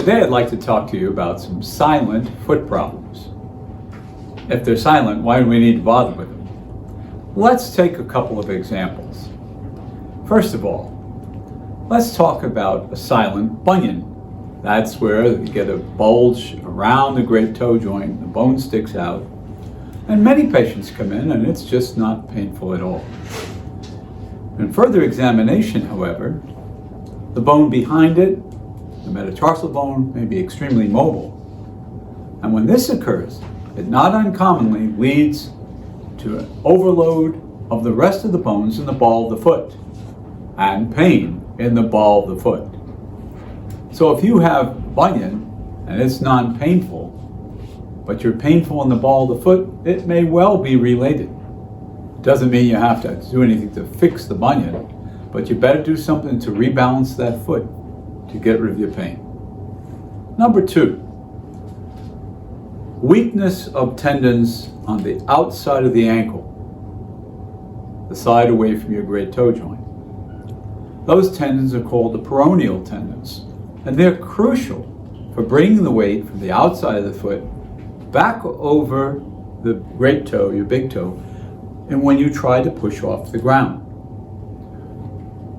Today I'd like to talk to you about some silent foot problems. If they're silent, why do we need to bother with them? Let's take a couple of examples. First of all, let's talk about a silent bunion. That's where you get a bulge around the great toe joint, the bone sticks out, and many patients come in and it's just not painful at all. In further examination, however, the bone behind it, the metatarsal bone, may be extremely mobile. And when this occurs, it not uncommonly leads to an overload of the rest of the bones in the ball of the foot and pain in the ball of the foot. So if you have bunion and it's non-painful, but you're painful in the ball of the foot, it may well be related. It doesn't mean you have to do anything to fix the bunion, but you better do something to rebalance that foot to get rid of your pain. Number two, weakness of tendons on the outside of the ankle, the side away from your great toe joint. Those tendons are called the peroneal tendons, and they're crucial for bringing the weight from the outside of the foot back over the great toe, your big toe, and when you try to push off the ground.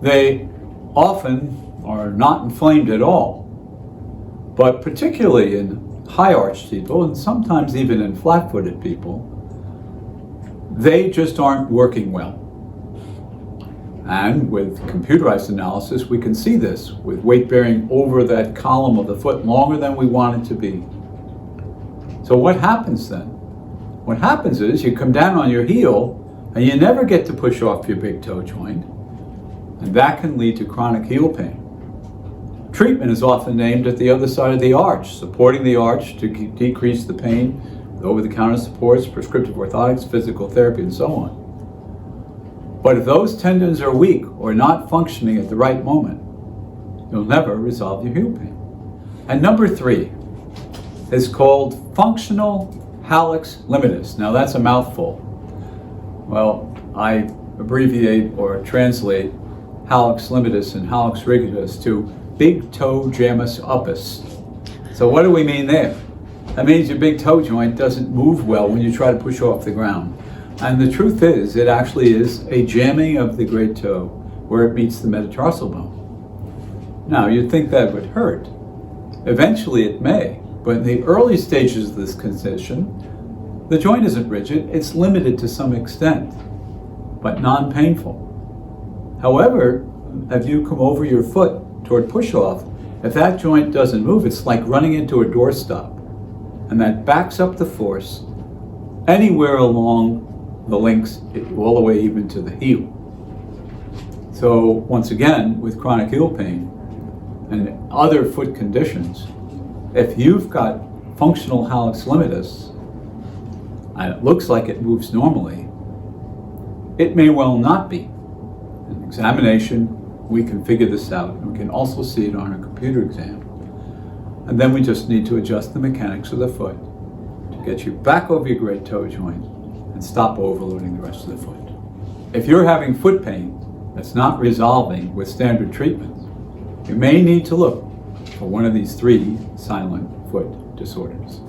They often are not inflamed at all, but particularly in high-arched people, and sometimes even in flat-footed people, they just aren't working well. And with computerized analysis, we can see this with weight bearing over that column of the foot longer than we want it to be. So what happens then? What happens is you come down on your heel and you never get to push off your big toe joint, and that can lead to chronic heel pain. Treatment is often aimed at the other side of the arch, supporting the arch to decrease the pain with over-the-counter supports, prescriptive orthotics, physical therapy, and so on. But if those tendons are weak or not functioning at the right moment, you'll never resolve your heel pain. And number three is called functional hallux limitus. Now that's a mouthful. Well, I abbreviate or translate hallux limitus and 𝗙𝗢𝗢𝗢𝗧 to big toe jammus uppus. So what do we mean there? That means your big toe joint doesn't move well when you try to push off the ground. And the truth is, it actually is a jamming of the great toe where it meets the metatarsal bone. Now, you'd think that would hurt. Eventually it may, but in the early stages of this condition, the joint isn't rigid, it's limited to some extent, but non-painful. However, if you come over your foot toward push-off, if that joint doesn't move, it's like running into a doorstop, and that backs up the force anywhere along the links, all the way even to the heel. So once again, with chronic heel pain and other foot conditions, if you've got functional hallux limitus, and it looks like it moves normally, it may well not be. In examination, we can figure this out, and we can also see it on a computer exam. And then we just need to adjust the mechanics of the foot to get you back over your great toe joint and stop overloading the rest of the foot. If you're having foot pain that's not resolving with standard treatments, you may need to look for one of these three silent foot disorders.